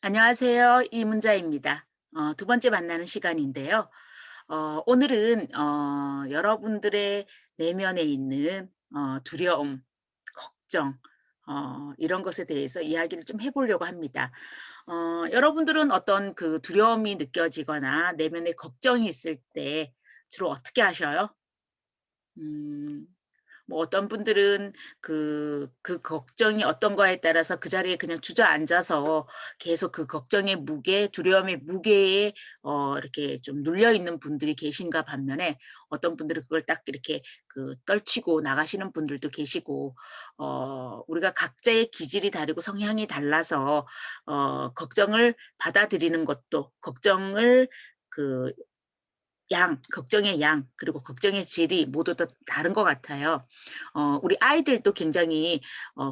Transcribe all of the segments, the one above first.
안녕하세요. 이문자입니다. 두 번째 만나는 시간인데요. 오늘은 여러분들의 내면에 있는 두려움, 걱정, 이런 것에 대해서 이야기를 좀 해 보려고 합니다. 여러분들은 어떤 그 두려움이 느껴지거나 내면에 걱정이 있을 때 주로 어떻게 하셔요? 음. 뭐 어떤 분들은 그 걱정이 어떤 거에 따라서 그 자리에 그냥 주저앉아서 계속 그 걱정의 무게, 두려움의 무게에 이렇게 좀 눌려 있는 분들이 계신가 반면에 어떤 분들은 그걸 딱 이렇게 떨치고 나가시는 분들도 계시고, 우리가 각자의 기질이 다르고 성향이 달라서 걱정을 받아들이는 것도 걱정을 그 걱정의 양 그리고 걱정의 질이 모두 다 다른 것 같아요. 우리 아이들도 굉장히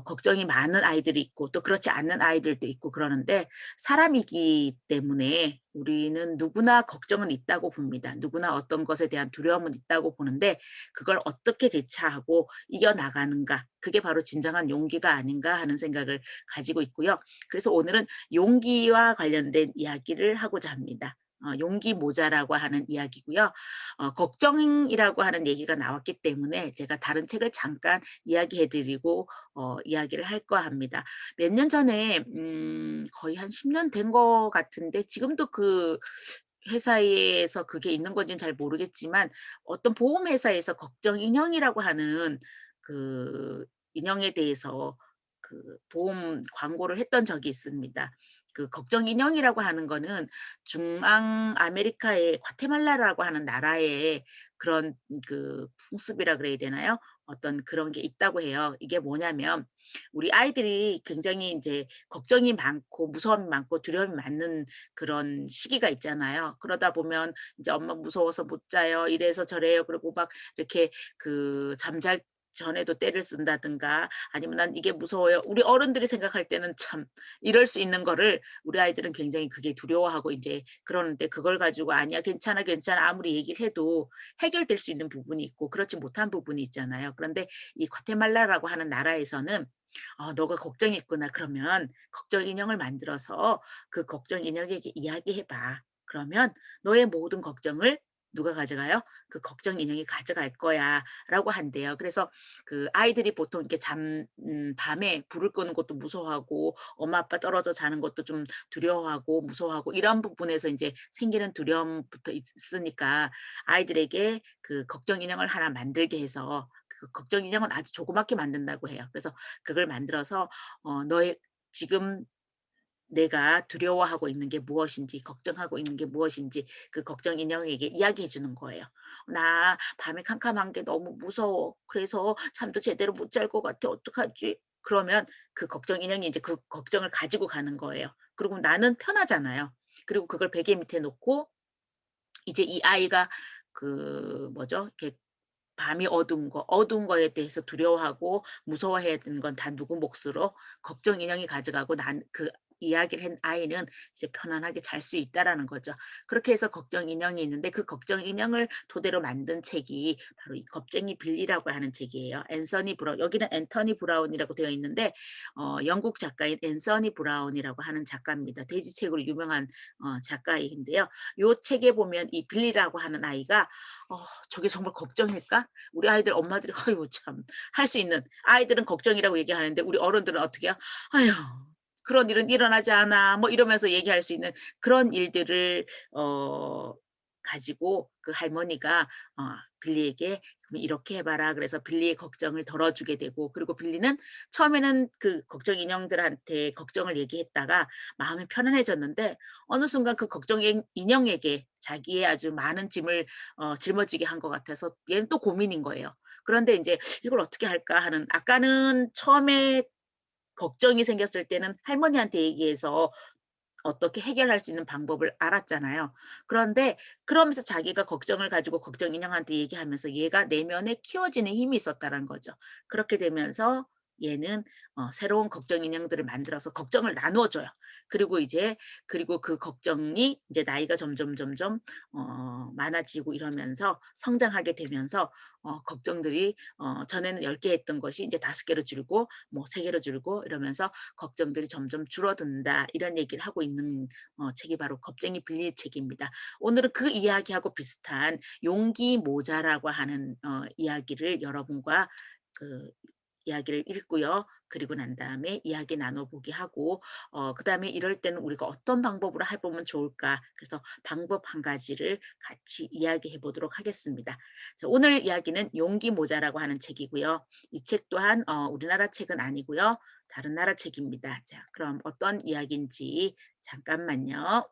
걱정이 많은 아이들이 있고 또 그렇지 않는 아이들도 있고 그러는데, 사람이기 때문에 우리는 누구나 걱정은 있다고 봅니다. 누구나 어떤 것에 대한 두려움은 있다고 보는데, 그걸 어떻게 대처하고 이겨나가는가, 그게 바로 진정한 용기가 아닌가 하는 생각을 가지고 있고요. 그래서 오늘은 용기와 관련된 이야기를 하고자 합니다. 용기 모자라고 하는 이야기고요. 걱정이라고 하는 얘기가 나왔기 때문에 제가 다른 책을 잠깐 이야기해 드리고 이야기를 할까 합니다. 몇 년 전에 거의 한 10년 된 것 같은데, 지금도 그 회사에서 그게 있는 건지는 잘 모르겠지만 어떤 보험회사에서 걱정 인형이라고 하는 그 인형에 대해서 보험 광고를 했던 적이 있습니다. 그 걱정 인형이라고 하는 거는 중앙 아메리카의 과테말라라고 하는 나라의 그런 풍습이라 그래야 되나요? 어떤 그런 게 있다고 해요. 이게 뭐냐면, 우리 아이들이 굉장히 이제 걱정이 많고 무서움이 많고 두려움이 많은 그런 시기가 있잖아요. 그러다 보면 이제 "엄마 무서워서 못 자요." 이래서 저래요. 그리고 막 이렇게 잠잘 전에도 떼를 쓴다든가, 아니면 "난 이게 무서워요." 우리 어른들이 생각할 때는 참 이럴 수 있는 거를 우리 아이들은 굉장히 그게 두려워하고 인제 그러는데, 그걸 가지고 "아니야. 괜찮아, 괜찮아." 아무리 얘기를 해도 해결될 수 있는 부분이 있고 그렇지 못한 부분이 있잖아요. 그런데 이 과테말라라고 하는 나라에서는 너가 걱정이 있구나. 그러면 걱정 인형을 만들어서 그 걱정 인형에게 이야기해 봐. 그러면 너의 모든 걱정을 누가 가져가요? 그 걱정 인형이 가져갈 거야."라고 한대요. 그래서 아이들이 보통 이렇게 밤에 불을 끄는 것도 무서워하고 엄마 아빠 떨어져 자는 것도 좀 두려워하고 무서워하고, 이런 부분에서 인제 생기는 두려움부터 있으니까 아이들에게 그 걱정 인형을 하나 만들게 해서, 그 걱정 인형은 아주 조그맣게 만든다고 해요. 그래서 그걸 만들어서 너의 지금 내가 두려워하고 있는 게 무엇인지, 걱정하고 있는 게 무엇인지 그 걱정 인형에게 이야기해 주는 거예요. "나 밤에 캄캄한 게 너무 무서워. 그래서 잠도 제대로 못 잘 것 같아. 어떡하지?" 그러면 그 걱정 인형이 이제 그 걱정을 가지고 가는 거예요. 그리고 나는 편하잖아요. 그리고 그걸 베개 밑에 놓고 이제 이 아이가 뭐죠? 이렇게 밤이 어두운 거에 대해서 두려워하고 무서워해야 되는 건 다 누구 몫으로? 걱정 인형이 가져가고, 이야기를 한 아이는 이제 편안하게 잘 수 있다라는 거죠. 그렇게 해서 걱정 인형이 있는데, 그 걱정 인형을 토대로 만든 책이 바로 이 겁쟁이 빌리라고 하는 책이에요. 앤서니 브라운, 여기는 앤터니 브라운이라고 되어 있는데 영국 작가인 앤서니 브라운이라고 하는 작가입니다. 돼지책으로 유명한 작가인데요. 요 책에 보면 이 빌리라고 하는 아이가 어 '저게 정말 걱정일까?' 우리 아이들 엄마들이 아이고 참 할 수 있는, 아이들은 걱정이라고 얘기하는데 우리 어른들은 어떻게 해요? "아휴 그런 일은 일어나지 않아." 뭐 이러면서 얘기할 수 있는 그런 일들을 어 가지고 그 할머니가 빌리에게 "그럼 이렇게 해 봐라." 그래서 빌리의 걱정을 덜어 주게 되고, 그리고 빌리는 처음에는 그 걱정 인형들한테 걱정을 얘기했다가 마음이 편안해졌는데, 어느 순간 그 걱정 인형에게 자기의 아주 많은 짐을 짊어지게 한 것 같아서 얘는 또 고민인 거예요. 그런데 인제 '이걸 어떻게 할까?' 하는, 아까는 처음에 걱정이 생겼을 때는 할머니한테 얘기해서 어떻게 해결할 수 있는 방법을 알았잖아요. 그런데 그러면서 자기가 걱정을 가지고 걱정 인형한테 얘기하면서 얘가 내면에 키워지는 힘이 있었다는 거죠. 그렇게 되면서 얘는 새로운 걱정 인형들을 만들어서 걱정을 나누어 줘요. 그리고 그 걱정이 이제 나이가 점점 많아지고 이러면서 성장하게 되면서 걱정들이 전에는 10개 했던 것이 이제 5 개로 줄고 뭐 3 개로 줄고 이러면서 걱정들이 점점 줄어든다. 이런 얘기를 하고 있는 책이 바로 겁쟁이 빌리의 책입니다. 오늘은 그 이야기하고 비슷한 용기 모자라고 하는 이야기를 여러분과 그 이야기를 읽고요. 그리고 난 다음에 이야기 나눠 보기 하고 그다음에 이럴 때는 우리가 어떤 방법으로 해 보면 좋을까? 그래서 방법 한 가지를 같이 이야기해 보도록 하겠습니다. 자, 오늘 이야기는 용기 모자라고 하는 책이고요. 이 책 또한 우리나라 책은 아니고요. 다른 나라 책입니다. 자, 그럼 어떤 이야기인지 잠깐만요.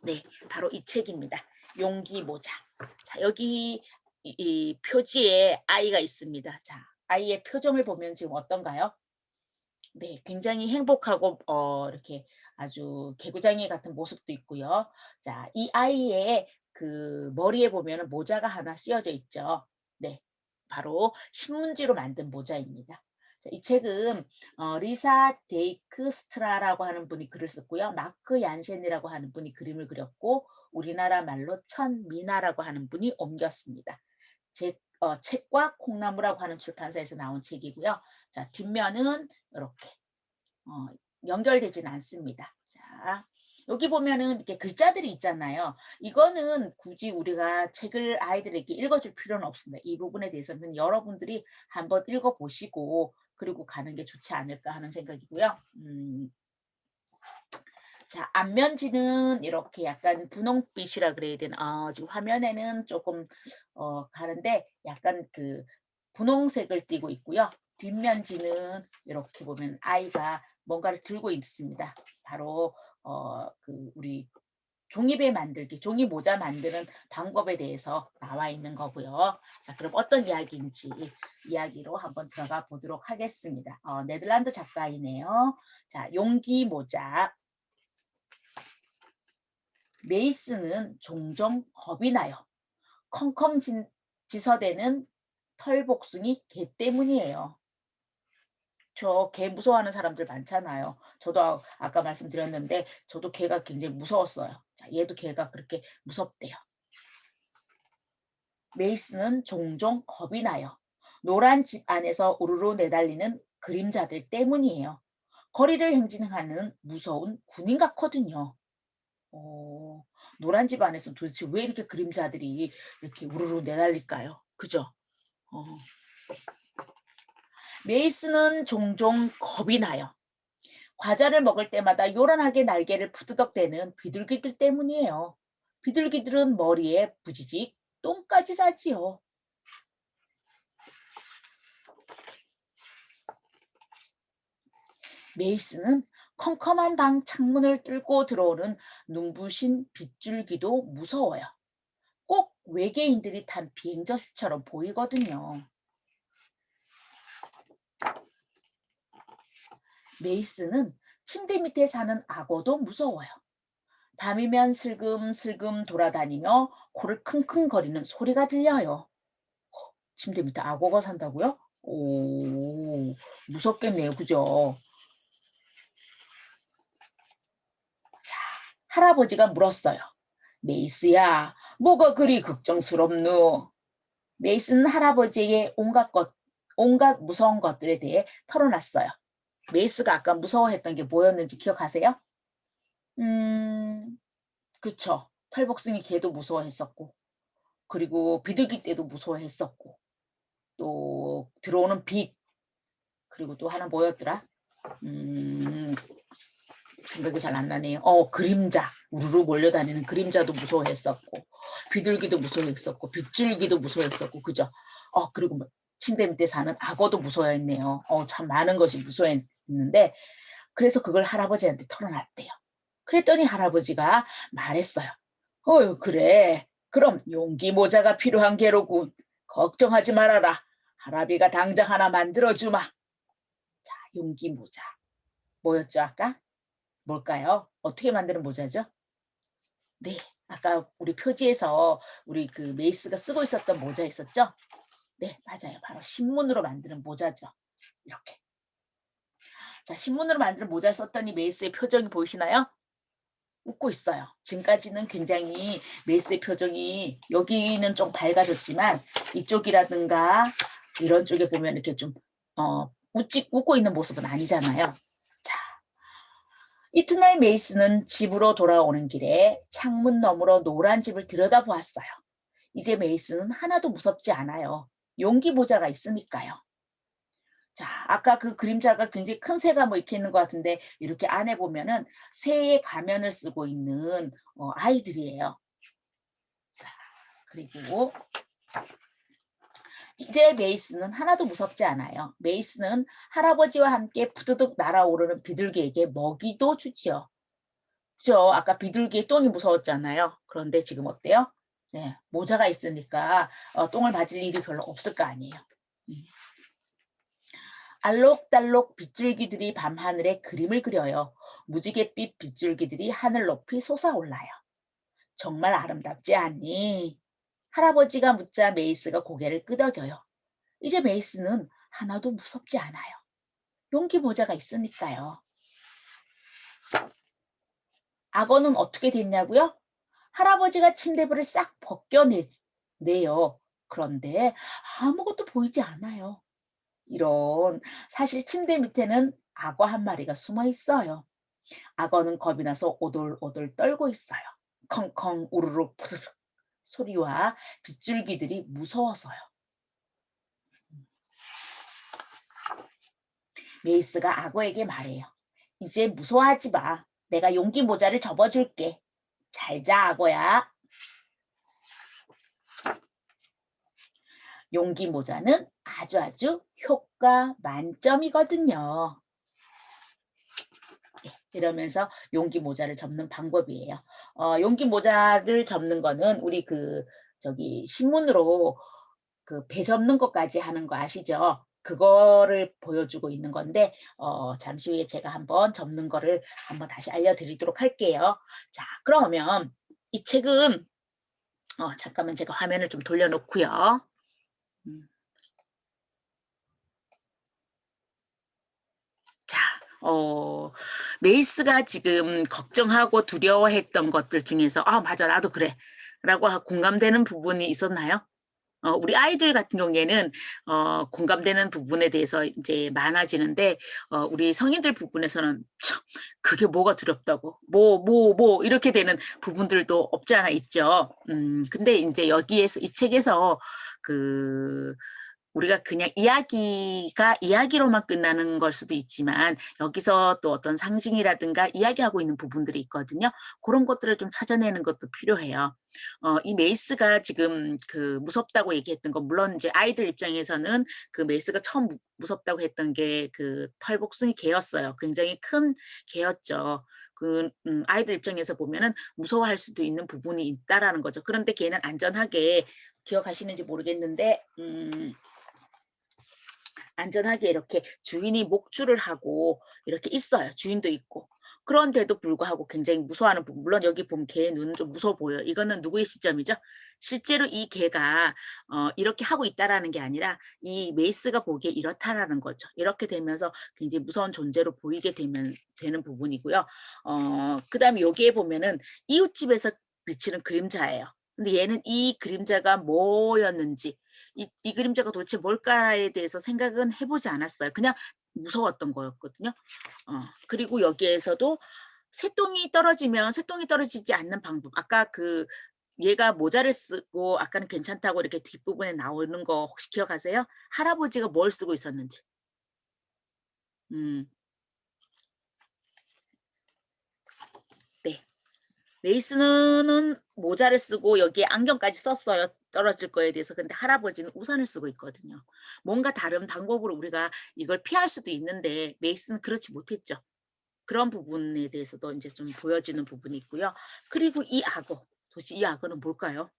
네. 바로 이 책입니다. 용기 모자. 자, 여기 이 표지에 아이가 있습니다. 자, 아이의 표정을 보면 지금 어떤가요? 네. 굉장히 행복하고 이렇게 아주 개구장이 같은 모습도 있고요. 자, 이 아이의 그 머리에 보면은 모자가 하나 씌어져 있죠. 네. 바로 신문지로 만든 모자입니다. 자, 이 책은 리사 데이크스트라라고 하는 분이 글을 썼고요. 마크 얀센이라고 하는 분이 그림을 그렸고 우리나라 말로 천미나라고 하는 분이 옮겼습니다. 책과 콩나무라고 하는 출판사에서 나온 책이고요. 자, 뒷면은 이렇게 어 연결되진 않습니다. 자, 여기 보면은 이렇게 글자들이 있잖아요. 이거는 굳이 우리가 책을 아이들에게 읽어줄 필요는 없습니다. 이 부분에 대해서는 여러분들이 한번 읽어보시고 그리고 가는 게 좋지 않을까 하는 생각이고요. 자, 앞면지는 이렇게 약간 분홍빛이라 그래야 되나? 지금 화면에는 조금 가는데 약간 그 분홍색을 띠고 있고요. 뒷면지는 이렇게 보면 아이가 뭔가를 들고 있습니다. 바로 우리 종이배 만들기, 종이 모자 만드는 방법에 대해서 나와 있는 거고요. 자, 그럼 어떤 이야기인지 이야기로 한번 들어가 보도록 하겠습니다. 네덜란드 작가이네요. 자, 용기 모자. 메이스는 종종 겁이 나요. 컹컹 지서대는 털복숭이 개 때문이에요. 저 개 무서워하는 사람들 많잖아요. 저도 아까 말씀드렸는데 저도 개가 굉장히 무서웠어요. 자, 얘도 개가 그렇게 무섭대요. 메이스는 종종 겁이 나요. 노란 집 안에서 우르르 내달리는 그림자들 때문이에요. 거리를 행진하는 무서운 군인 같거든요. 어 노란 집 안에서 도대체 왜 이렇게 그림자들이 이렇게 우르르 내달릴까요? 그죠? 어. 메이스는 종종 겁이 나요. 과자를 먹을 때마다 요란하게 날개를 부드덕대는 비둘기들 때문이에요. 비둘기들은 머리에 부지직 똥까지 싸지요. 메이스는 컴컴한 방 창문을 뚫고 들어오는 눈부신 빗줄기도 무서워요. 꼭 외계인들이 탄 비행저수처럼 보이거든요. 메이스는 침대 밑에 사는 악어도 무서워요. 밤이면 슬금슬금 돌아다니며 코를 킁킁거리는 소리가 들려요. 침대 밑에 악어가 산다고요? 오, 무섭겠네요. 그죠? 할아버지가 물었어요. 메이스야, 뭐가 그리 걱정스럽누? 메이스는 할아버지에게 온갖 무서운 것들에 대해 털어놨어요. 메이스가 아까 무서워했던 게 뭐였는지 기억하세요? 음, 그쵸. 털복숭이 개도 무서워했었고, 그리고 비둘기 떼도 무서워했었고, 또 들어오는 빛, 그리고 또 하나 뭐였더라? 음, 생각이 잘 안 나네요. 그림자. 우르르 몰려다니는 그림자도 무서워했었고, 비둘기도 무서워했었고, 빗줄기도 무서워했었고, 그죠? 그리고 뭐 침대 밑에 사는 악어도 무서워했네요. 참 많은 것이 무서워했는데, 그래서 그걸 할아버지한테 털어놨대요. 그랬더니 할아버지가 말했어요. 어휴, 그래. 그럼 용기 모자가 필요한 게로군. 걱정하지 말아라. 할아비가 당장 하나 만들어주마. 자, 용기 모자. 뭐였죠, 아까? 뭘까요? 어떻게 만드는 모자죠? 네. 아까 우리 표지에서 우리 그 메이스가 쓰고 있었던 모자 있었죠? 네, 맞아요. 바로 신문으로 만드는 모자죠. 이렇게. 자, 신문으로 만든 모자를 썼더니 메이스의 표정이 보이시나요? 웃고 있어요. 지금까지는 굉장히 메이스의 표정이 여기는 좀 밝아졌지만 이쪽이라든가 이런 쪽에 보면 이렇게 좀 웃고 있는 모습은 아니잖아요. 자, 이튿날 메이스는 집으로 돌아오는 길에 창문 너머로 노란 집을 들여다보았어요. 이제 메이스는 하나도 무섭지 않아요. 용기 모자가 있으니까요. 자, 아까 그 그림자가 굉장히 큰 새가 뭐 이렇게 있는 것 같은데 이렇게 안에 보면은 새의 가면을 쓰고 있는 아이들이에요. 그리고 이제 메이스는 하나도 무섭지 않아요. 메이스는 할아버지와 함께 부드득 날아오르는 비둘기에게 먹이도 주지요. 그죠? 아까 비둘기의 똥이 무서웠잖아요. 그런데 지금 어때요? 네, 모자가 있으니까 똥을 맞을 일이 별로 없을 거 아니에요. 알록달록 빗줄기들이 밤하늘에 그림을 그려요. 무지갯빛 빗줄기들이 하늘 높이 솟아올라요. 정말 아름답지 않니? 할아버지가 묻자 메이스가 고개를 끄덕여요. 이제 메이스는 하나도 무섭지 않아요. 용기 모자가 있으니까요. 악어는 어떻게 됐냐고요? 할아버지가 침대불을 싹 벗겨내요. 그런데 아무것도 보이지 않아요. 이런, 사실 침대 밑에는 악어 한 마리가 숨어 있어요. 악어는 겁이 나서 오돌오돌 떨고 있어요. 컹컹 우르르 푸르르 소리와 빗줄기들이 무서워서요. 메이스가 악어에게 말해요. 이제 무서워하지 마. 내가 용기 모자를 접어줄게. 잘 자, 악어야. 용기 모자는 아주 효과 만점이거든요. 네, 이러면서 용기 모자를 접는 방법이에요. 용기 모자를 접는 거는 우리 저기 신문으로 그 배 접는 것까지 하는 거 아시죠? 그거를 보여주고 있는 건데 잠시 후에 제가 한번 접는 거를 한번 다시 알려드리도록 할게요. 자, 그러면 이 책은 잠깐만 제가 화면을 좀 돌려놓고요. 음. 자, 메이스가 지금 걱정하고 두려워했던 것들 중에서 '아 맞아. 나도 그래.' 라고 공감되는 부분이 있었나요? 우리 아이들 같은 경우에는 공감되는 부분에 대해서 이제 많아지는데 우리 성인들 부분에서는 '참 그게 뭐가 두렵다고. 뭐.' 이렇게 되는 부분들도 없지 않아 있죠. 근데 인제 여기에서 이 책에서 그 우리가 그냥 이야기가 이야기로만 끝나는 걸 수도 있지만 여기서 또 어떤 상징이라든가 이야기하고 있는 부분들이 있거든요. 고런 것들을 좀 찾아내는 것도 필요해요. 이 메이스가 지금 무섭다고 얘기했던 건 물론 이제 아이들 입장에서는 그 메이스가 처음 무섭다고 했던 게 그 털복숭이 개였어요. 굉장히 큰 개였죠. 아이들 입장에서 보면은 무서워할 수도 있는 부분이 있다라는 거죠. 그런데 걔는 안전하게 기억하시는지 모르겠는데 안전하게 이렇게 주인이 목줄을 하고 이렇게 있어요. 주인도 있고. 그런데도 불구하고 굉장히 무서워하는 부분. 물론 여기 보면 개의 눈은 좀 무서워 보여요. 이거는 누구의 시점이죠? 실제로 이 개가 이렇게 하고 있다라는 게 아니라 이 메이스가 보기에 이렇다라는 거죠. 이렇게 되면서 굉장히 무서운 존재로 보이게 되는 부분이고요. 그다음에 여기에 보면은 이웃집에서 비치는 그림자예요. 근데 얘는 이 그림자가 뭐였는지 이 그림자가 도대체 뭘까에 대해서 생각은 해 보지 않았어요. 그냥 무서웠던 거였거든요. 그리고 여기에서도 새똥이 떨어지지 않는 방법. 아까 얘가 모자를 쓰고 아까는 괜찮다고 이렇게 뒷부분에 나오는 거 혹시 기억하세요? 할아버지가 뭘 쓰고 있었는지. 음. 네. 레이스는 모자를 쓰고 여기에 안경까지 썼어요, 떨어질 거에 대해서. 근데 할아버지는 우산을 쓰고 있거든요. 뭔가 다른 방법으로 우리가 이걸 피할 수도 있는데 메이스는 그렇지 못했죠. 그런 부분에 대해서도 인제 좀 보여지는 부분이 있고요. 그리고 이 악어, 도대체 이 악어는 뭘까요?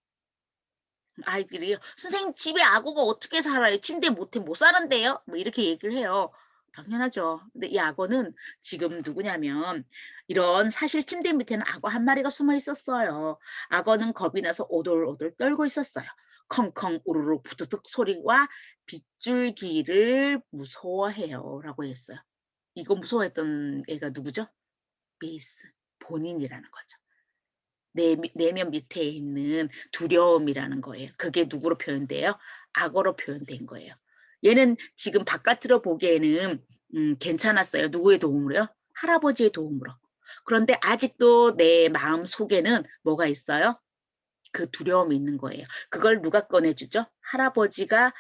아이들이 "선생님 집에 악어가 어떻게 살아요? 침대에 못 사는데요?" 뭐 이렇게 얘기를 해요. 당연하죠. 근데 이 악어는 지금 누구냐면 이런 사실 침대 밑에는 악어 한 마리가 숨어 있었어요. 악어는 겁이 나서 오돌오돌 떨고 있었어요. 컹컹 우르르 부두둑 소리와 빗줄기를 무서워해요라고 했어요. 이거 무서워했던 애가 누구죠? 베이스 본인이라는 거죠. 내면 밑에 있는 두려움이라는 거예요. 그게 누구로 표현돼요? 악어로 표현된 거예요. 얘는 지금 바깥으로 보기에는 괜찮았어요. 누구의 도움으로요? 할아버지의 도움으로. 그런데 아직도 내 마음속에는 뭐가 있어요? 그 두려움이 있는 거예요. 그걸 누가 꺼내 주죠? 할아버지가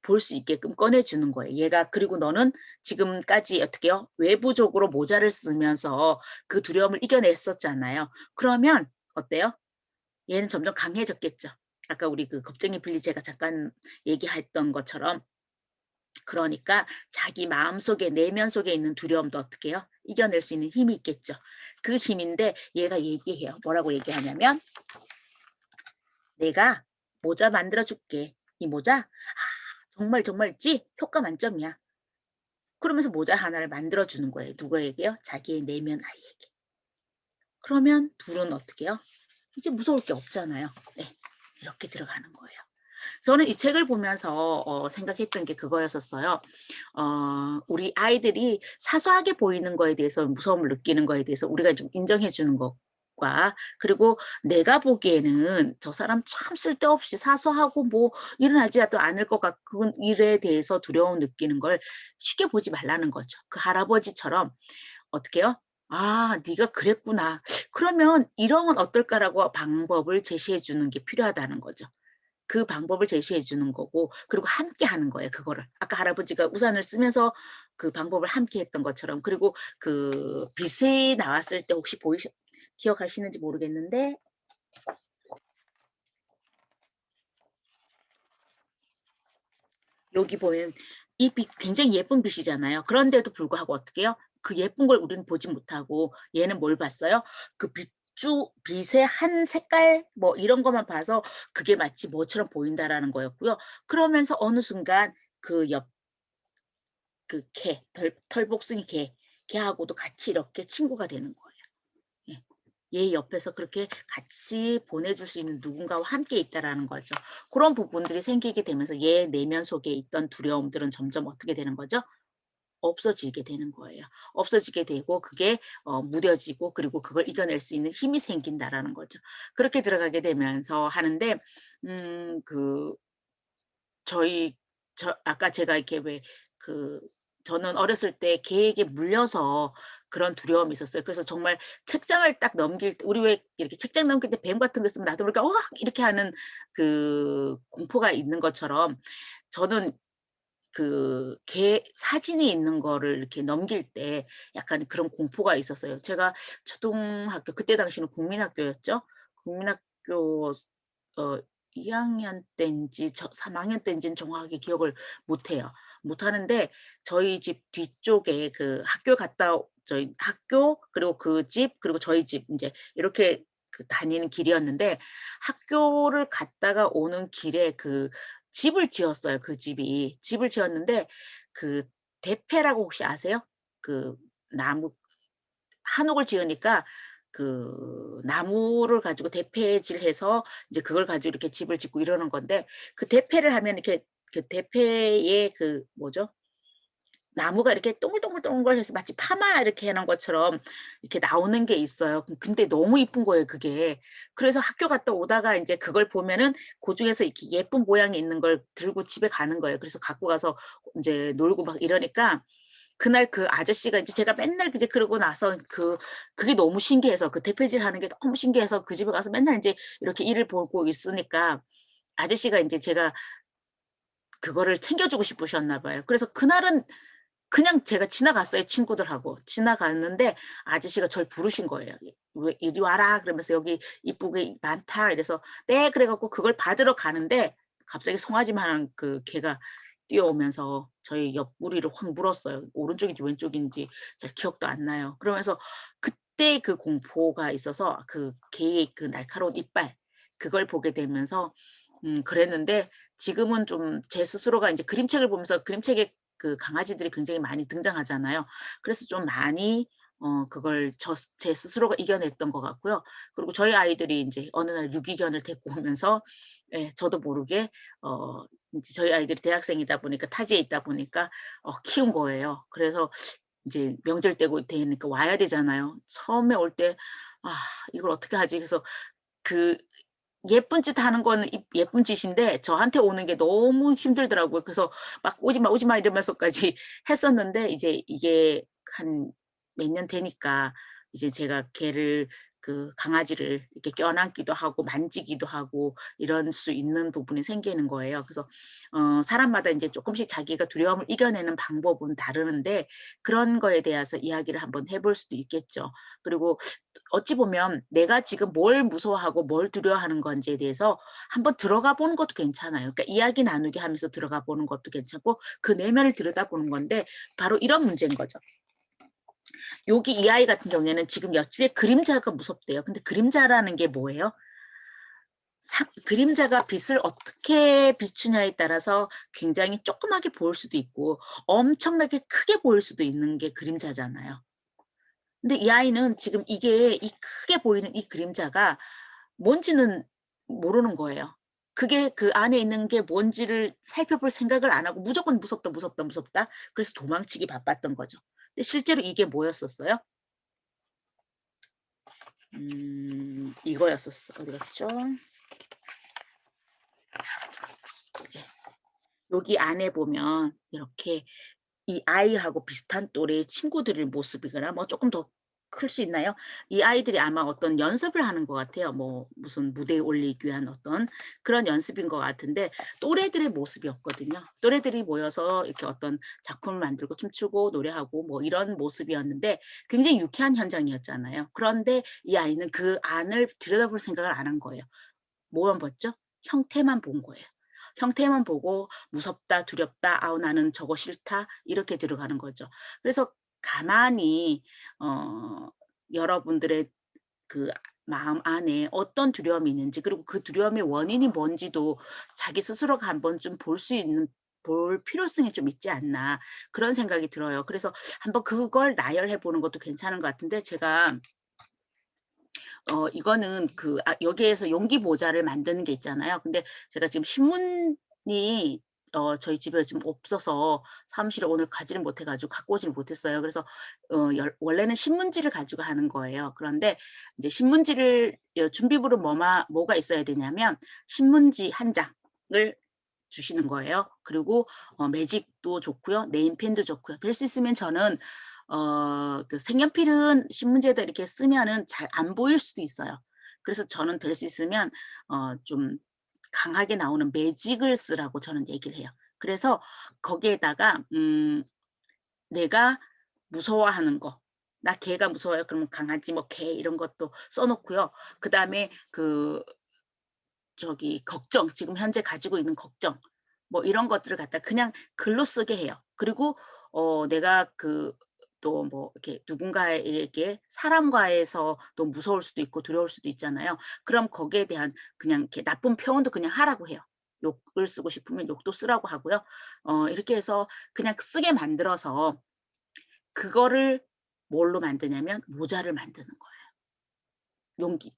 볼 수 있게끔 꺼내 주는 거예요. 얘가 그리고 너는 지금까지 어떻게요? 외부적으로 모자를 쓰면서 그 두려움을 이겨냈었잖아요. 그러면 어때요? 얘는 점점 강해졌겠죠. 아까 우리 그 겁쟁이 빌리 제가 잠깐 얘기했던 것처럼 그러니까 자기 마음속에 내면 속에 있는 두려움도 어떻게 해요? 이겨낼 수 있는 힘이 있겠죠. 그 힘인데 얘가 얘기해요. 뭐라고 얘기하냐면 "내가 모자 만들어 줄게. 이 모자 정말 정말 효과 만점이야." 그러면서 모자 하나를 만들어 주는 거예요. 누구에게요? 자기의 내면 아이에게. 그러면 둘은 어떻게 해요? 이제 무서울 게 없잖아요. 예. 이렇게 들어가는 거예요. 저는 이 책을 보면서 생각했던 게 그거였었어요. 우리 아이들이 사소하게 보이는 거에 대해서 무서움을 느끼는 거에 대해서 우리가 좀 인정해 주는 것과 그리고 내가 보기에는 '저 사람 참 쓸데없이 사소하고 뭐 일어나지도 않을 것 같은 일에 대해서 두려움 느끼는 걸 쉽게 보지 말라는 거죠. 그 할아버지처럼 어떻게 해요? '아 네가 그랬구나. 그러면 이러면 어떨까?'라고 방법을 제시해 주는 게 필요하다는 거죠. 그 방법을 제시해 주는 거고 그리고 함께 하는 거예요 그거를. 아까 할아버지가 우산을 쓰면서 그 방법을 함께 했던 것처럼 그리고 그 빛이 나왔을 때 혹시 보이셨 기억하시는지 모르겠는데 여기 보면 이 빛 굉장히 예쁜 빛이잖아요. 그런데도 불구하고 어떻게 해요? 그 예쁜 걸 우리는 보지 못하고 얘는 뭘 봤어요? 그 빛의 한 색깔 뭐 이런 것만 봐서 그게 마치 뭐처럼 보인다라는 거였고요. 그러면서 어느 순간 그 그 털복숭이 걔하고도 같이 이렇게 친구가 되는 거예요. 예. 얘 옆에서 그렇게 같이 보내줄 수 있는 누군가와 함께 있다라는 거죠. 그런 부분들이 생기게 되면서 얘 내면 속에 있던 두려움들은 점점 어떻게 되는 거죠? 없어지게 되는 거예요. 없어지게 되고 그게 무뎌지고 그리고 그걸 이겨낼 수 있는 힘이 생긴다라는 거죠. 그렇게 들어가게 되면서 하는데 그 저희 아까 제가 이렇게 왜 그 저는 어렸을 때 개에게 물려서 그런 두려움이 있었어요. 그래서 정말 책장을 딱 넘길 때 우리 왜 이렇게 책장 넘길 때 뱀 같은 거 있으면 나도 모르게 "으악." 이렇게 하는 그 공포가 있는 것처럼 저는 그 개 사진이 있는 거를 이렇게 넘길 때 약간 그런 공포가 있었어요. 제가 초등학교 그때 당시는 국민학교였죠. 국민학교 어 2 학년 때인지 3 학년 때인지는 정확하게 기억을 못 해요. 못 하는데 저희 집 뒤쪽에 그 학교 갔다 저희 학교 그리고 그 집 그리고 저희 집 인제 이렇게 그 다니는 길이었는데 학교를 갔다가 오는 길에 그 집을 지었어요, 그 집이. 집을 지었는데 그 대패라고 혹시 아세요? 그 나무 한옥을 지으니까 그 나무를 가지고 대패질해서 이제 그걸 가지고 이렇게 집을 짓고 이러는 건데 그 대패를 하면 이렇게 그 대패에 그 뭐죠? 나무가 이렇게 동글동글동글해서 마치 파마 이렇게 해 놓은 것처럼 이렇게 나오는 게 있어요. 근데 너무 이쁜 거예요 그게. 그래서 학교 갔다 오다가 인제 그걸 보면은 고중에서 이렇게 예쁜 모양이 있는 걸 들고 집에 가는 거예요. 그래서 갖고 가서 인제 놀고 막 이러니까 그날 그 아저씨가 인제 제가 맨날 이제 그러고 나서 그게 너무 신기해서 그 대패질하는 게 너무 신기해서 그 집에 가서 맨날 인제 이렇게 일을 보고 있으니까 아저씨가 인제 제가 그거를 챙겨주고 싶으셨나 봐요. 그래서 그날은 그냥 제가 지나갔어요, 친구들하고. 지나갔는데 아저씨가 절 부르신 거예요. "왜 이리 와라." 그러면서 "여기 이쁘게 많다." 이래서 "네." 그래 갖고 그걸 받으러 가는데 갑자기 송아지만한 그 개가 뛰어오면서 저희 옆구리를 확 물었어요. 오른쪽인지 왼쪽인지 잘 기억도 안 나요. 그러면서 그때 그 공포가 있어서 그 개의 그 날카로운 이빨 그걸 보게 되면서 그랬는데 지금은 좀 제 스스로가 인제 그림책을 보면서 그림책에 그 강아지들이 굉장히 많이 등장하잖아요. 그래서 좀 많이 그걸 제 스스로가 이겨냈던 것 같고요. 그리고 저희 아이들이 인제 어느 날 유기견을 데리고 오면서 예 저도 모르게 인제 저희 아이들이 대학생이다 보니까 타지에 있다 보니까 키운 거예요. 그래서 인제 명절 때고 되니까 와야 되잖아요. 처음에 올 때 '아 이걸 어떻게 하지?' 그래서 그 예쁜 짓 하는 거는 예쁜 짓인데 저한테 오는 게 너무 힘들더라고요. 그래서 막 "오지 마, 오지 마." 이러면서까지 했었는데 이제 이게 한 몇 년 되니까 이제 제가 걔를 강아지를 이렇게 껴안기도 하고 만지기도 하고 이럴 수 있는 부분이 생기는 거예요. 그래서 사람마다 인제 쪼끔씩 자기가 두려움을 이겨내는 방법은 다르는데 그런 거에 대해서 이야기를 한번 해볼 수도 있겠죠. 그리고 어찌 보면 내가 지금 뭘 무서워하고 뭘 두려워하는 건지에 대해서 한번 들어가 보는 것도 괜찮아요. 그러니까 이야기 나누게 하면서 들어가 보는 것도 괜찮고 그 내면을 들여다보는 건데 바로 이런 문제인 거죠. 여기 이 아이 같은 경우에는 지금 옆집에 그림자가 무섭대요. 근데 그림자라는 게 뭐예요? 그림자가 빛을 어떻게 비추냐에 따라서 굉장히 조그맣게 보일 수도 있고 엄청나게 크게 보일 수도 있는 게 그림자잖아요. 근데 이 아이는 지금 이게 이 크게 보이는 이 그림자가 뭔지는 모르는 거예요. 그게 그 안에 있는 게 뭔지를 살펴볼 생각을 안 하고 무조건 "무섭다, 무섭다, 무섭다." 그래서 도망치기 바빴던 거죠. 근데 실제로 이게 뭐였었어요? 이거였었어. 어디 갔죠? 예. 여기 안에 보면 이렇게 이 아이하고 비슷한 또래의 친구들의 모습이거나 뭐 쪼끔 더 클 수 있나요? 이 아이들이 아마 어떤 연습을 하는 것 같아요. 뭐 무슨 무대에 올리기 위한 어떤 그런 연습인 것 같은데 또래들의 모습이었거든요. 또래들이 모여서 이렇게 어떤 작품을 만들고 춤추고 노래하고 뭐 이런 모습이었는데 굉장히 유쾌한 현장이었잖아요. 그런데 이 아이는 그 안을 들여다볼 생각을 안 한 거예요. 뭐만 봤죠? 형태만 본 거예요. 형태만 보고 '무섭다. 두렵다. 아우 나는 저거 싫다.' 이렇게 들어가는 거죠. 그래서 가만히 어 여러분들의 그 마음 안에 어떤 두려움이 있는지 그리고 그 두려움의 원인이 뭔지도 자기 스스로가 한번 좀 볼 필요성이 좀 있지 않나 그런 생각이 들어요. 그래서 한번 그걸 나열해 보는 것도 괜찮은 것 같은데 제가 이거는 여기에서 용기 모자를 만드는 게 있잖아요. 근데 제가 지금 신문이 저희 집에 지금 없어서 사무실에 오늘 가지를 못해 가지고 갖고 오지를 못했어요. 그래서 원래는 신문지를 가지고 하는 거예요. 그런데 이제 신문지를 준비물은 뭐가 있어야 되냐면 신문지 한 장을 주시는 거예요. 그리고 매직도 좋고요. 네임펜도 좋고요. 될 수 있으면 저는 색연필은 신문지에다 이렇게 쓰면은 잘 안 보일 수도 있어요. 그래서 저는 될 수 있으면 좀 강하게 나오는 매직을 쓰라고 저는 얘기를 해요. 그래서 거기에다가 내가 무서워하는 거, '나 개가 무서워요.' 그러면 강아지 뭐 개 이런 것도 써 놓고요. 그다음에 걱정, 지금 현재 가지고 있는 걱정 뭐 이런 것들을 갖다 그냥 글로 쓰게 해요. 그리고 내가 또 뭐 이렇게 누군가에게 사람과에서 또 무서울 수도 있고 두려울 수도 있잖아요. 그럼 거기에 대한 그냥 이렇게 나쁜 표현도 그냥 하라고 해요. 욕을 쓰고 싶으면 욕도 쓰라고 하고요. 이렇게 해서 그냥 쓰게 만들어서 그거를 뭘로 만드냐면 모자를 만드는 거예요. 용기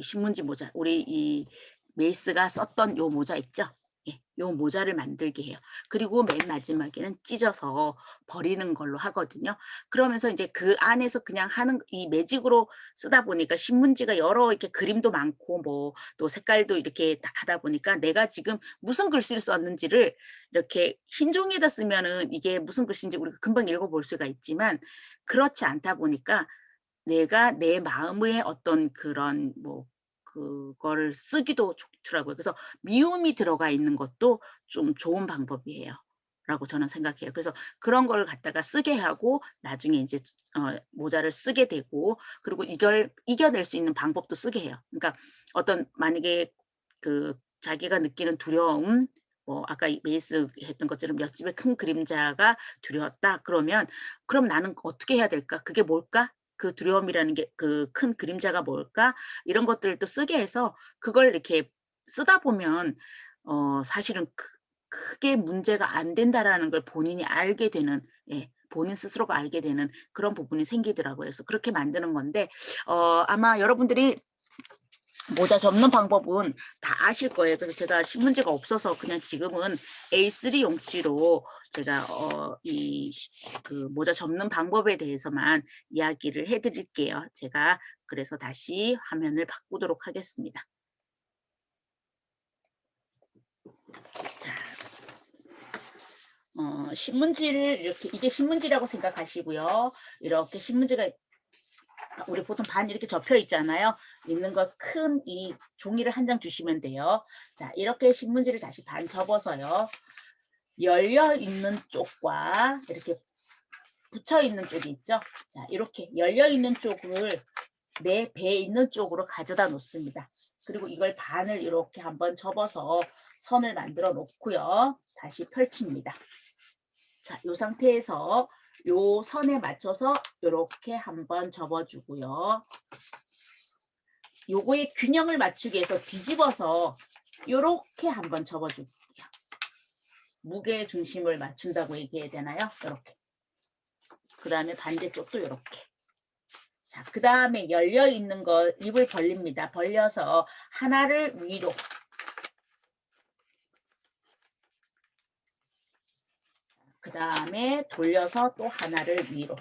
신문지 모자 우리 이 메이스가 썼던 요 모자 있죠? 예. 요 모자를 만들게 해요. 그리고 맨 마지막에는 찢어서 버리는 걸로 하거든요. 그러면서 인제 그 안에서 그냥 하는 이 매직으로 쓰다 보니까 신문지가 여러 이렇게 그림도 많고 뭐 또 색깔도 이렇게 다 하다 보니까 내가 지금 무슨 글씨를 썼는지를 이렇게 흰 종이에다 쓰면은 이게 무슨 글씨인지 우리가 금방 읽어 볼 수가 있지만 그렇지 않다 보니까 내가 내 마음의 어떤 그런 뭐 그거를 쓰기도 좋더라고요. 그래서 미움이 들어가 있는 것도 좀 좋은 방법이에요 라고 저는 생각해요. 그래서 그런 걸 갖다가 쓰게 하고 나중에 인제 모자를 쓰게 되고 그리고 이걸 이겨낼 수 있는 방법도 쓰게 해요. 그러니까 만약에 자기가 느끼는 두려움 뭐 아까 이 메이스 했던 것처럼 "옆집에 큰 그림자가 두려웠다." 그러면 '그럼 나는 어떻게 해야 될까? 그게 뭘까? 그 두려움이라는 게 큰 그림자가 뭘까?' 이런 것들을 또 쓰게 해서 그걸 이렇게 쓰다 보면 사실은 '크게 문제가 안 된다.'라는 걸 본인이 알게 되는 예 본인 스스로가 알게 되는 그런 부분이 생기더라고요. 그래서 그렇게 만드는 건데 아마 여러분들이 모자 접는 방법은 다 아실 거예요. 그래서 제가 신문지가 없어서 그냥 지금은 A3 용지로 제가 이 그 모자 접는 방법에 대해서만 이야기를 해 드릴게요. 제가 그래서 다시 화면을 바꾸도록 하겠습니다. 자, 신문지를 이렇게, 이게 신문지라고 생각하시고요. 이렇게 신문지가 우리 보통 반 이렇게 접혀 있잖아요. 있는 거 큰 이 종이를 한 장 주시면 돼요. 자, 이렇게 신문지를 다시 반 접어서요. 열려 있는 쪽과 이렇게 붙여 있는 쪽이 있죠. 자, 이렇게 열려 있는 쪽을 내 배에 있는 쪽으로 가져다 놓습니다. 그리고 이걸 반을 이렇게 한번 접어서 선을 만들어 놓고요. 다시 펼칩니다. 자, 이 상태에서 요 선에 맞춰서 이렇게 한번 접어주고요. 요거의 균형을 맞추기 위해서 뒤집어서 이렇게 한번 접어줄게요. 무게 중심을 맞춘다고 얘기해야 되나요? 이렇게. 그 다음에 반대쪽도 이렇게. 자, 그 다음에 열려 있는 거 입을 벌립니다. 벌려서 하나를 위로. 그 다음에 돌려서 또 하나를 위로.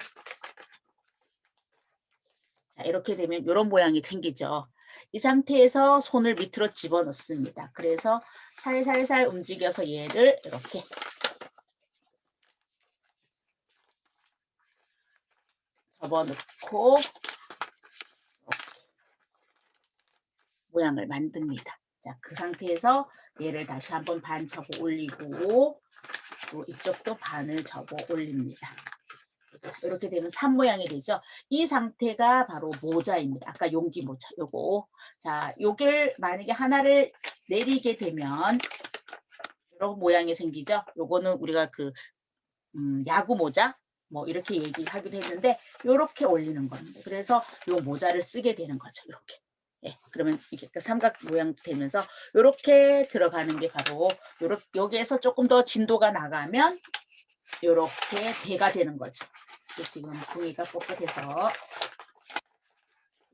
자, 이렇게 되면 이런 모양이 생기죠. 이 상태에서 손을 밑으로 집어넣습니다. 그래서 살살살 움직여서 얘를 이렇게 접어넣고 모양을 만듭니다. 자, 그 상태에서 얘를 다시 한번 반 접어 올리고 또 이쪽도 반을 접어 올립니다. 이렇게 되면 산 모양이 되죠. 이 상태가 바로 모자입니다. 아까 용기 모자 요거. 자, 요걸 만약에 하나를 내리게 되면 이런 모양이 생기죠. 요거는 우리가 그 야구 모자 뭐 이렇게 얘기하기도 했는데 요렇게 올리는 겁니다. 그래서 요 모자를 쓰게 되는 거죠. 이렇게. 예, 그러면 이게 삼각 모양 되면서 요렇게 들어가는 게 바로 여기에서 조금 더 진도가 나가면 요렇게 배가 되는 거죠. 지금 종이가 뻣뻣해서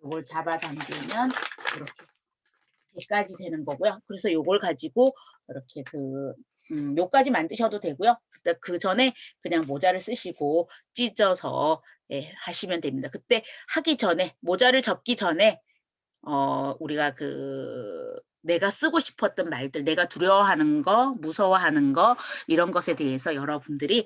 요걸 잡아당기면 이렇게 배까지 되는 거고요. 그래서 요걸 가지고 이렇게 요까지 만드셔도 되고요. 그 전에 그냥 모자를 쓰시고 찢어서 예, 하시면 됩니다. 그때 하기 전에 모자를 접기 전에 우리가 내가 쓰고 싶었던 말들, 내가 두려워하는 거, 무서워하는 거 이런 것에 대해서 여러분들이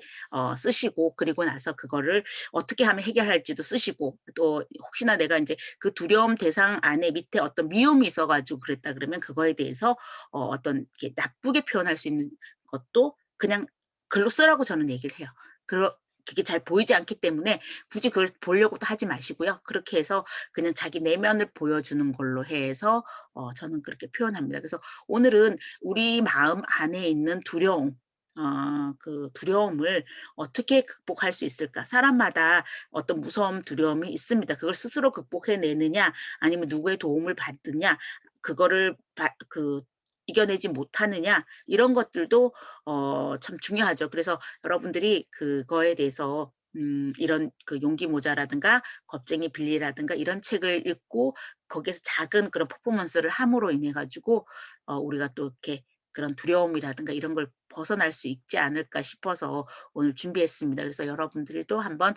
쓰시고 그리고 나서 그거를 어떻게 하면 해결할지도 쓰시고 또 혹시나 내가 이제 그 두려움 대상 안에 밑에 어떤 미움이 있어 가지고 그랬다 그러면 그거에 대해서 어떤 이렇게 나쁘게 표현할 수 있는 것도 그냥 글로 쓰라고 저는 얘기를 해요. 그게 잘 보이지 않기 때문에 굳이 그걸 보려고도 하지 마시고요. 그렇게 해서 그냥 자기 내면을 보여주는 걸로 해서 저는 그렇게 표현합니다. 그래서 오늘은 우리 마음 안에 있는 두려움, 그 두려움을 어떻게 극복할 수 있을까? 사람마다 어떤 무서움, 두려움이 있습니다. 그걸 스스로 극복해내느냐, 아니면 누구의 도움을 받느냐, 그거를 이겨내지 못하느냐, 이런 것들도 참 중요하죠. 그래서 여러분들이 그거에 대해서 이런 용기 모자라든가 겁쟁이 빌리라든가 이런 책을 읽고 거기에서 작은 그런 퍼포먼스를 함으로 인해 가지고 우리가 또 이렇게 그런 두려움이라든가 이런 걸 벗어날 수 있지 않을까 싶어서 오늘 준비했습니다. 그래서 여러분들도 한번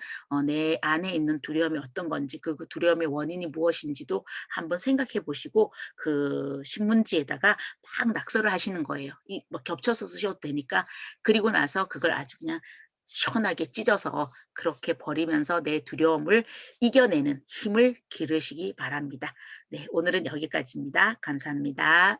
내 안에 있는 두려움이 어떤 건지 그 두려움의 원인이 무엇인지도 한번 생각해 보시고 그 신문지에다가 막 낙서를 하시는 거예요. 뭐 겹쳐서 쓰셔도 되니까. 그리고 나서 그걸 아주 그냥 시원하게 찢어서 그렇게 버리면서 내 두려움을 이겨내는 힘을 기르시기 바랍니다. 네, 오늘은 여기까지입니다. 감사합니다.